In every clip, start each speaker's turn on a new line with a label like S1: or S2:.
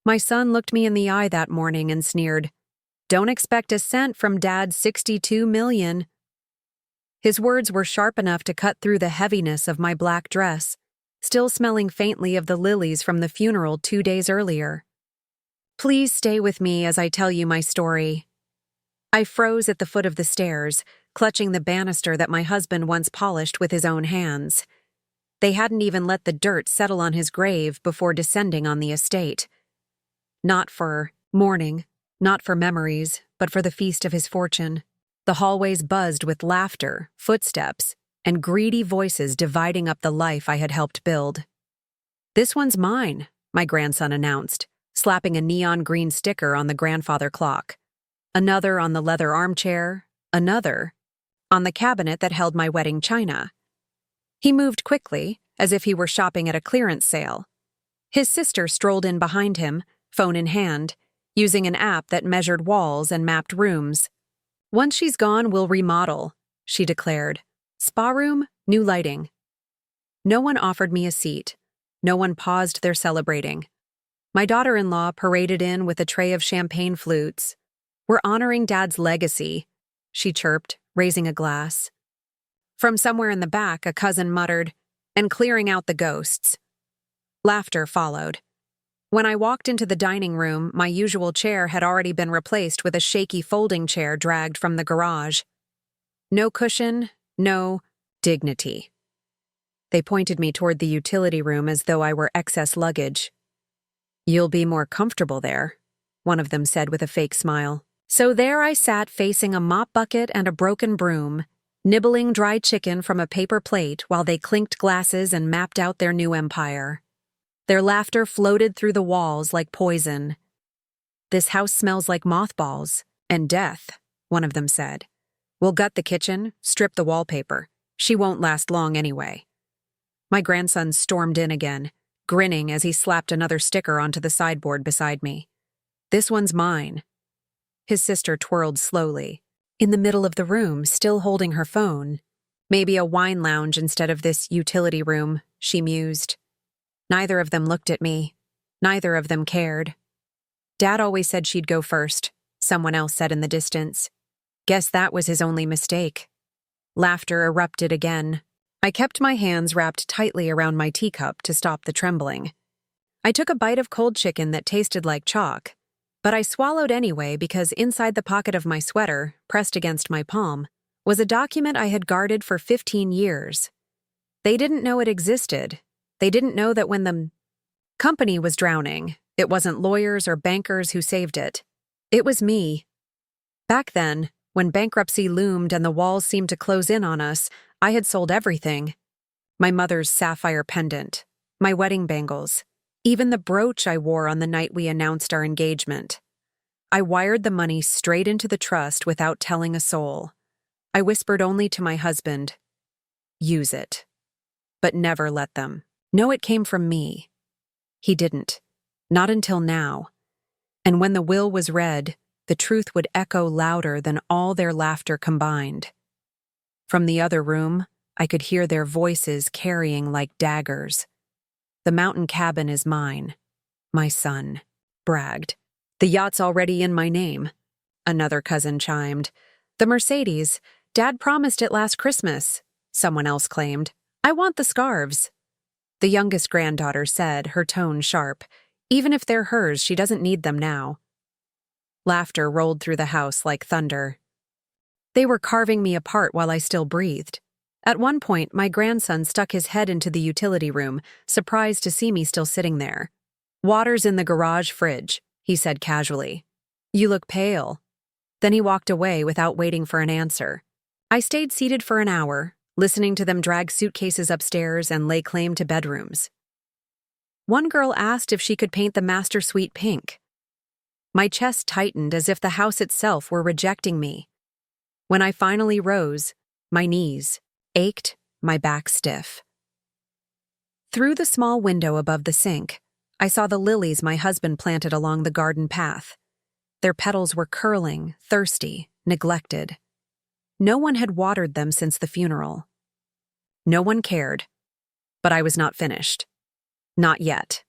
S1: My son looked me in the eye that morning and sneered, "Don't expect a cent from Dad's 62 million." His words were sharp enough to cut through the heaviness of my black dress, still smelling faintly of the lilies from the funeral 2 days earlier. Please stay with me as I tell you my story. I froze at the foot of the stairs, clutching the banister that my husband once polished with his own hands. They hadn't even let the dirt settle on his grave before descending on the estate. Not for mourning, not for memories, but for the feast of his fortune. The hallways buzzed with laughter, footsteps, and greedy voices dividing up the life I had helped build. "This one's mine," my grandson announced, slapping a neon green sticker on the grandfather clock. Another on the leather armchair, another on the cabinet that held my wedding china. He moved quickly, as if he were shopping at a clearance sale. His sister strolled in behind him, phone in hand, using an app that measured walls and mapped rooms. "Once she's gone, we'll remodel," she declared. "Spa room, new lighting." No one offered me a seat. No one paused their celebrating. My daughter-in-law paraded in with a tray of champagne flutes. "We're honoring Dad's legacy," she chirped, raising a glass. From somewhere in the back, a cousin muttered, "And clearing out the ghosts." Laughter followed. When I walked into the dining room, my usual chair had already been replaced with a shaky folding chair dragged from the garage. No cushion, no dignity. They pointed me toward the utility room as though I were excess luggage. "You'll be more comfortable there," one of them said with a fake smile. So there I sat facing a mop bucket and a broken broom, nibbling dry chicken from a paper plate while they clinked glasses and mapped out their new empire. Their laughter floated through the walls like poison. "This house smells like mothballs and death," one of them said. "We'll gut the kitchen, strip the wallpaper. She won't last long anyway." My grandson stormed in again, grinning as he slapped another sticker onto the sideboard beside me. "This one's mine." His sister twirled slowly, in the middle of the room, still holding her phone. "Maybe a wine lounge instead of this utility room," she mused. Neither of them looked at me. Neither of them cared. "Dad always said she'd go first," someone else said in the distance. "Guess that was his only mistake." Laughter erupted again. I kept my hands wrapped tightly around my teacup to stop the trembling. I took a bite of cold chicken that tasted like chalk, but I swallowed anyway because inside the pocket of my sweater, pressed against my palm, was a document I had guarded for 15 years. They didn't know it existed. They didn't know that when the company was drowning, it wasn't lawyers or bankers who saved it. It was me. Back then, when bankruptcy loomed and the walls seemed to close in on us, I had sold everything. My mother's sapphire pendant, my wedding bangles, even the brooch I wore on the night we announced our engagement. I wired the money straight into the trust without telling a soul. I whispered only to my husband, "Use it." But never let them know it came from me. He didn't. Not until now. And when the will was read, the truth would echo louder than all their laughter combined. From the other room, I could hear their voices carrying like daggers. "The mountain cabin is mine," my son bragged. "The yacht's already in my name," another cousin chimed. "The Mercedes, Dad promised it last Christmas," someone else claimed. "I want the scarves." The youngest granddaughter said, her tone sharp, "Even if they're hers, she doesn't need them now." Laughter rolled through the house like thunder. They were carving me apart while I still breathed. At one point, my grandson stuck his head into the utility room, surprised to see me still sitting there. "Water's in the garage fridge," he said casually. "You look pale." Then he walked away without waiting for an answer. I stayed seated for an hour, listening to them drag suitcases upstairs and lay claim to bedrooms. One girl asked if she could paint the master suite pink. My chest tightened as if the house itself were rejecting me. When I finally rose, my knees ached, my back stiff. Through the small window above the sink, I saw the lilies my husband planted along the garden path. Their petals were curling, thirsty, neglected. No one had watered them since the funeral. No one cared, but I was not finished. Not yet.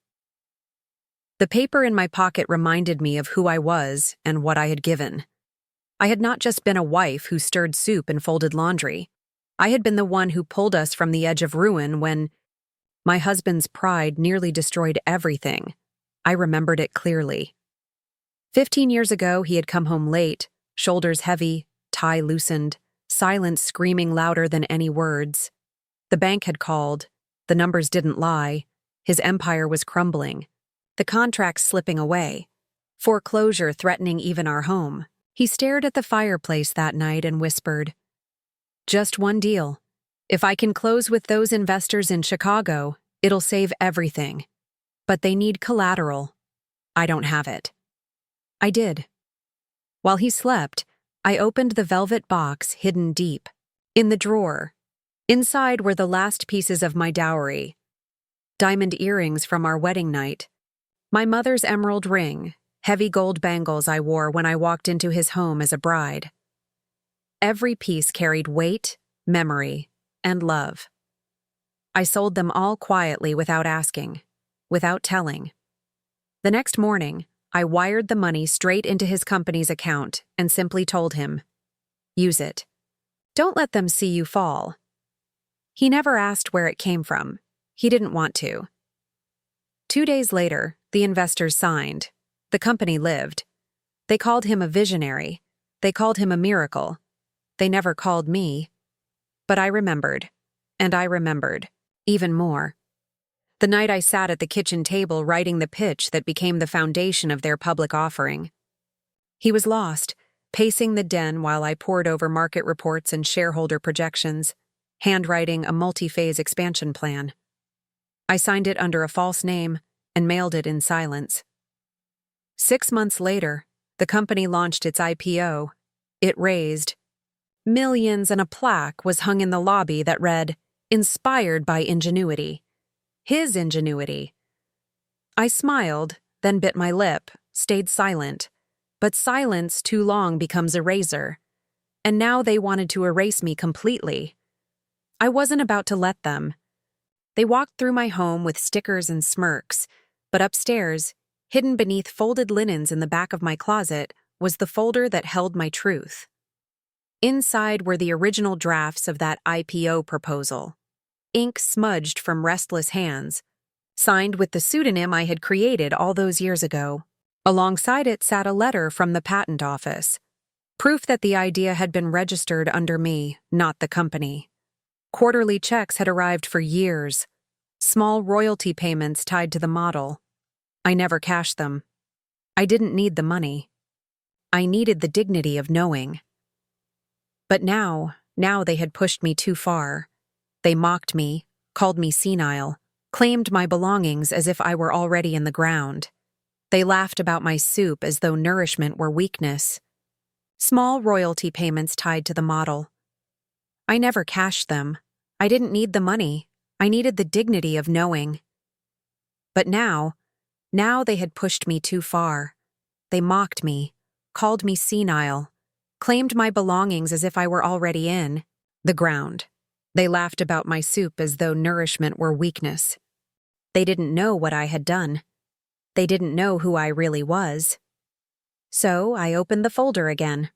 S1: The paper in my pocket reminded me of who I was and what I had given. I had not just been a wife who stirred soup and folded laundry. I had been the one who pulled us from the edge of ruin when my husband's pride nearly destroyed everything. I remembered it clearly. 15 years ago, he had come home late, shoulders heavy, tie loosened, silence screaming louder than any words. The bank had called. The numbers didn't lie. His empire was crumbling. The contracts slipping away. Foreclosure threatening even our home. He stared at the fireplace that night and whispered, "Just one deal. If I can close with those investors in Chicago, it'll save everything. But they need collateral. I don't have it." I did. While he slept, I opened the velvet box hidden deep. In the drawer. Inside were the last pieces of my dowry. Diamond earrings from our wedding night. My mother's emerald ring. Heavy gold bangles I wore when I walked into his home as a bride. Every piece carried weight, memory, and love. I sold them all quietly without asking, without telling. The next morning, I wired the money straight into his company's account and simply told him, "Use it. Don't let them see you fall." He never asked where it came from. He didn't want to. 2 days later, the investors signed. The company lived. They called him a visionary. They called him a miracle. They never called me. But I remembered. And I remembered. Even more. The night I sat at the kitchen table writing the pitch that became the foundation of their public offering. He was lost, pacing the den while I pored over market reports and shareholder projections, handwriting a multi-phase expansion plan. I signed it under a false name and mailed it in silence. 6 months later, the company launched its IPO. It raised millions and a plaque was hung in the lobby that read, "Inspired by ingenuity." His ingenuity. I smiled, then bit my lip, stayed silent. But silence too long becomes a razor. And now they wanted to erase me completely. I wasn't about to let them. They walked through my home with stickers and smirks, but upstairs, hidden beneath folded linens in the back of my closet, was the folder that held my truth. Inside were the original drafts of that IPO proposal. Ink smudged from restless hands, signed with the pseudonym I had created all those years ago. Alongside it sat a letter from the patent office. Proof that the idea had been registered under me, not the company. Quarterly checks had arrived for years. Small royalty payments tied to the model. I never cashed them. I didn't need the money. I needed the dignity of knowing. But now they had pushed me too far. They mocked me, called me senile, claimed my belongings as if I were already in the ground. They laughed about my soup as though nourishment were weakness. Small royalty payments tied to the model. I never cashed them. I didn't need the money. I needed the dignity of knowing. But now they had pushed me too far. They mocked me, called me senile, claimed my belongings as if I were already in the ground. They laughed about my soup as though nourishment were weakness. They didn't know what I had done. They didn't know who I really was. So I opened the folder again.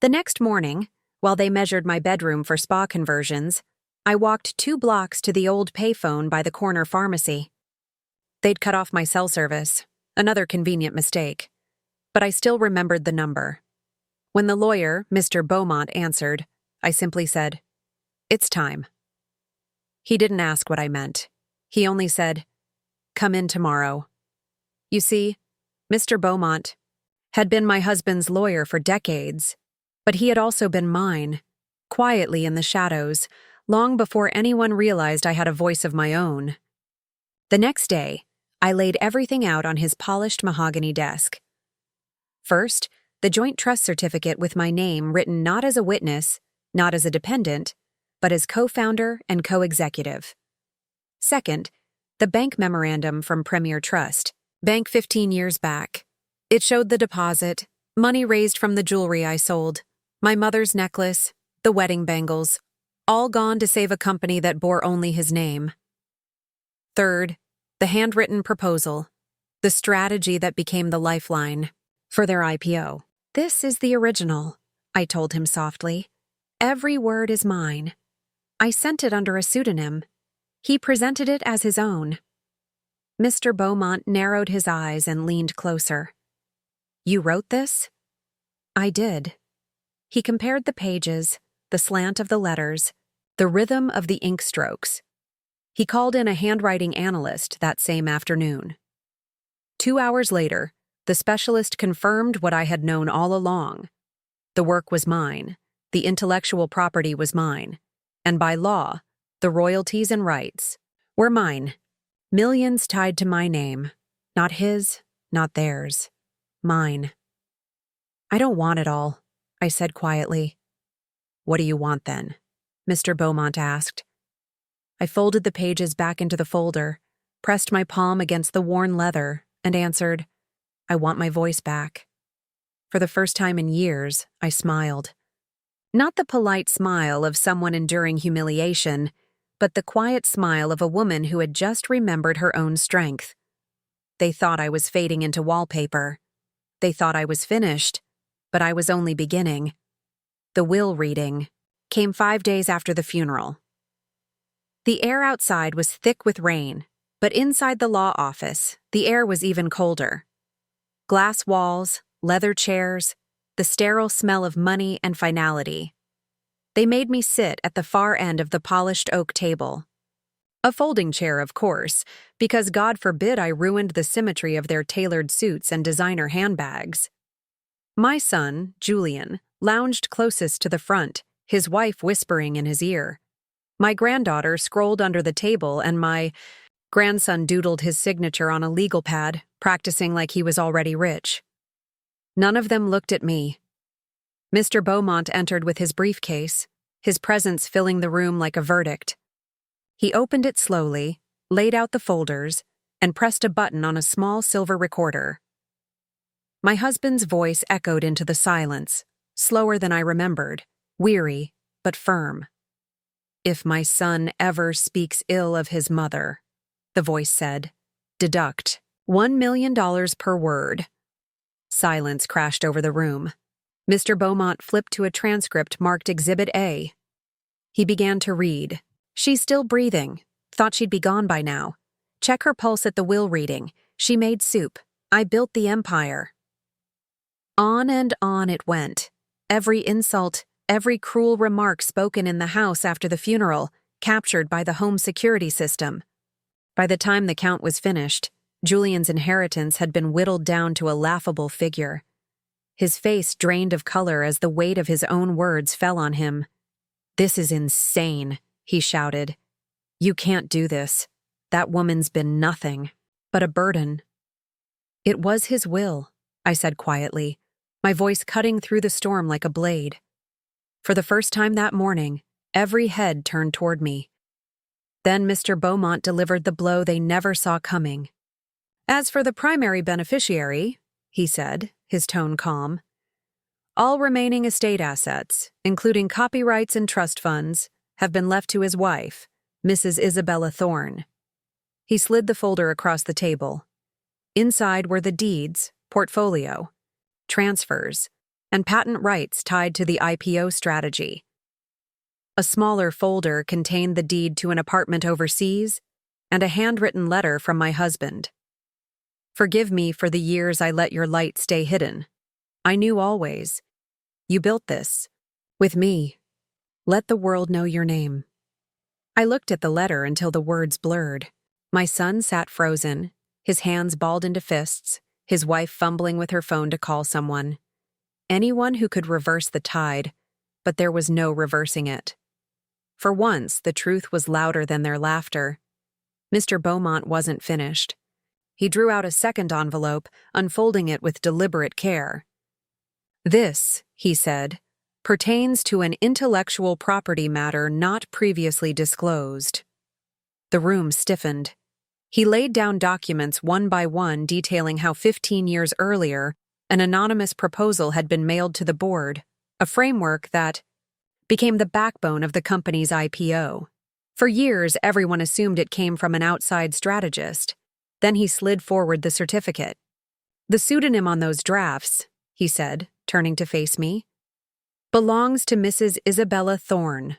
S1: The next morning, while they measured my bedroom for spa conversions, I walked 2 blocks to the old payphone by the corner pharmacy. They'd cut off my cell service, another convenient mistake. But I still remembered the number. When the lawyer, Mr. Beaumont, answered, I simply said, "It's time." He didn't ask what I meant. He only said, "Come in tomorrow." You see, Mr. Beaumont had been my husband's lawyer for decades, but he had also been mine, quietly in the shadows, long before anyone realized I had a voice of my own. The next day, I laid everything out on his polished mahogany desk. First, the joint trust certificate with my name written not as a witness, not as a dependent, but as co-founder and co-executive. Second, the bank memorandum from Premier Trust, bank 15 years back. It showed the deposit, money raised from the jewelry I sold, my mother's necklace, the wedding bangles, all gone to save a company that bore only his name. Third, the handwritten proposal, The strategy that became the lifeline for their IPO. This is the original, I told him softly. Every word is mine. I sent it under a pseudonym. He presented it as his own. Mr. Beaumont narrowed his eyes and leaned closer. You wrote this? I did. He compared the pages, the slant of the letters, the rhythm of the ink strokes. He called in a handwriting analyst that same afternoon. 2 hours later, the specialist confirmed what I had known all along. The work was mine, the intellectual property was mine, and by law, the royalties and rights were mine. Millions tied to my name, not his, not theirs, mine. I don't want it all, I said quietly. What do you want then? Mr. Beaumont asked. I folded the pages back into the folder, pressed my palm against the worn leather, and answered, I want my voice back. For the first time in years, I smiled. Not the polite smile of someone enduring humiliation, but the quiet smile of a woman who had just remembered her own strength. They thought I was fading into wallpaper. They thought I was finished, but I was only beginning. The will reading came 5 days after the funeral. The air outside was thick with rain, but inside the law office, the air was even colder. Glass walls, leather chairs, the sterile smell of money and finality. They made me sit at the far end of the polished oak table. A folding chair, of course, because God forbid I ruined the symmetry of their tailored suits and designer handbags. My son, Julian, lounged closest to the front, his wife whispering in his ear. My granddaughter scrolled under the table, and my grandson doodled his signature on a legal pad, practicing like he was already rich. None of them looked at me. Mr. Beaumont entered with his briefcase, his presence filling the room like a verdict. He opened it slowly, laid out the folders, and pressed a button on a small silver recorder. My husband's voice echoed into the silence, slower than I remembered, weary but firm. If my son ever speaks ill of his mother, the voice said, deduct $1 million per word. Silence crashed over the room. Mr. Beaumont flipped to a transcript marked Exhibit A. He began to read. She's still breathing. Thought she'd be gone by now. Check her pulse at the will reading. She made soup. I built the empire. On and on it went. Every insult, every cruel remark spoken in the house after the funeral, captured by the home security system. By the time the count was finished, Julian's inheritance had been whittled down to a laughable figure. His face drained of color as the weight of his own words fell on him. This is insane, he shouted. You can't do this. That woman's been nothing but a burden. It was his will, I said quietly, my voice cutting through the storm like a blade. For the first time that morning, every head turned toward me. Then Mr. Beaumont delivered the blow they never saw coming. As for the primary beneficiary, he said, his tone calm, all remaining estate assets, including copyrights and trust funds, have been left to his wife, Mrs. Isabella Thorne. He slid the folder across the table. Inside were the deeds, portfolio, transfers, and patent rights tied to the IPO strategy. A smaller folder contained the deed to an apartment overseas and a handwritten letter from my husband. Forgive me for the years I let your light stay hidden. I knew always. You built this. With me. Let the world know your name. I looked at the letter until the words blurred. My son sat frozen, his hands balled into fists, his wife fumbling with her phone to call someone. Anyone who could reverse the tide, but there was no reversing it. For once, the truth was louder than their laughter. Mr. Beaumont wasn't finished. He drew out a second envelope, unfolding it with deliberate care. This, he said, pertains to an intellectual property matter not previously disclosed. The room stiffened. He laid down documents one by one detailing how 15 years earlier, an anonymous proposal had been mailed to the board, a framework that became the backbone of the company's IPO. For years, everyone assumed it came from an outside strategist. Then he slid forward the certificate. "The pseudonym on those drafts," he said, turning to face me, "belongs to Mrs. Isabella Thorne."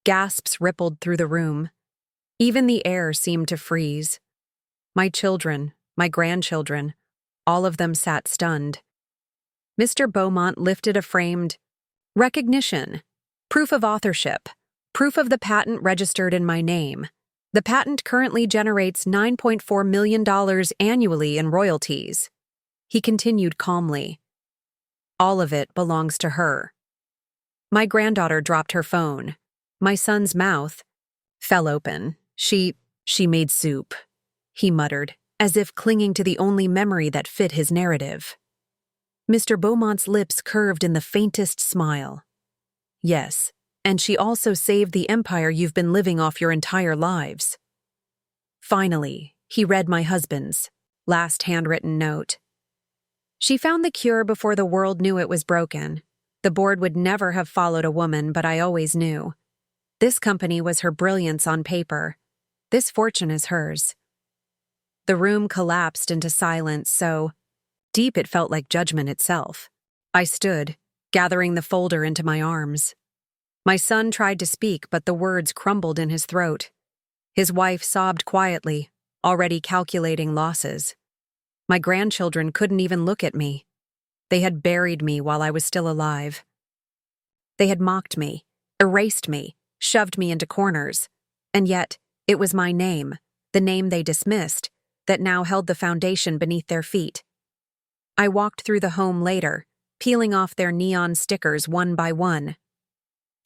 S1: Gasps rippled through the room. Even the air seemed to freeze. My children, my grandchildren, all of them sat stunned. Mr. Beaumont lifted a framed recognition, proof of authorship, proof of the patent registered in my name. The patent currently generates $9.4 million annually in royalties. He continued calmly. All of it belongs to her. My granddaughter dropped her phone. My son's mouth fell open. She made soup, he muttered, as if clinging to the only memory that fit his narrative. Mr. Beaumont's lips curved in the faintest smile. "Yes, and she also saved the empire you've been living off your entire lives." Finally, he read my husband's last handwritten note. "She found the cure before the world knew it was broken. The board would never have followed a woman, but I always knew. This company was her brilliance on paper. This fortune is hers." The room collapsed into silence so deep it felt like judgment itself. I stood, gathering the folder into my arms. My son tried to speak, but the words crumbled in his throat. His wife sobbed quietly, already calculating losses. My grandchildren couldn't even look at me. They had buried me while I was still alive. They had mocked me, erased me, shoved me into corners. And yet, it was my name, the name they dismissed, that now held the foundation beneath their feet. I walked through the home later, peeling off their neon stickers one by one.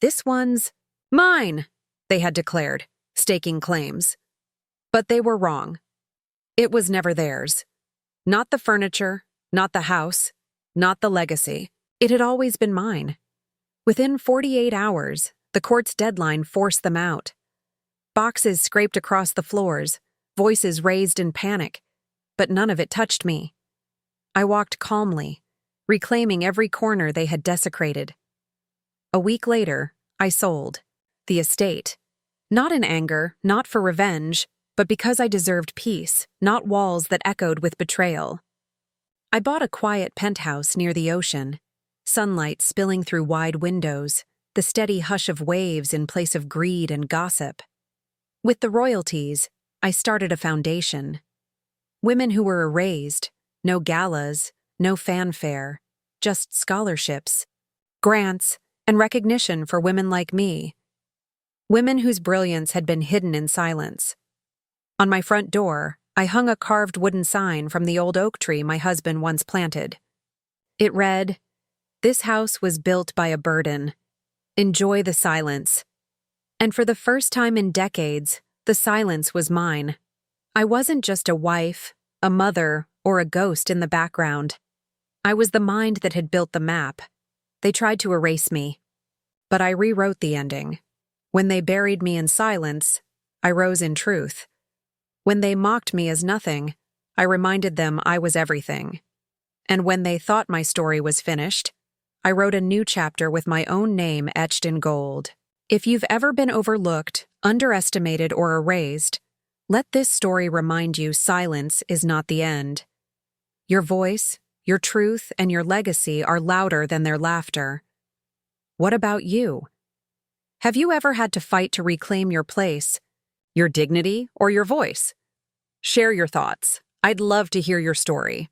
S1: "This one's mine," they had declared, staking claims. But they were wrong. It was never theirs. Not the furniture, not the house, not the legacy. It had always been mine. Within 48 hours, the court's deadline forced them out. Boxes scraped across the floors, voices raised in panic, but none of it touched me. I walked calmly, reclaiming every corner they had desecrated. A week later, I sold the estate. Not in anger, not for revenge, but because I deserved peace, not walls that echoed with betrayal. I bought a quiet penthouse near the ocean, sunlight spilling through wide windows, the steady hush of waves in place of greed and gossip. With the royalties, I started a foundation. Women who were erased, no galas, no fanfare, just scholarships, grants, and recognition for women like me. Women whose brilliance had been hidden in silence. On my front door, I hung a carved wooden sign from the old oak tree my husband once planted. It read, "This house was built by a burden. Enjoy the silence." And for the first time in decades, the silence was mine. I wasn't just a wife, a mother, or a ghost in the background. I was the mind that had built the map. They tried to erase me, but I rewrote the ending. When they buried me in silence, I rose in truth. When they mocked me as nothing, I reminded them I was everything. And when they thought my story was finished, I wrote a new chapter with my own name etched in gold. If you've ever been overlooked, underestimated, or erased, let this story remind you silence is not the end. Your voice, your truth, and your legacy are louder than their laughter. What about you? Have you ever had to fight to reclaim your place, your dignity, or your voice? Share your thoughts. I'd love to hear your story.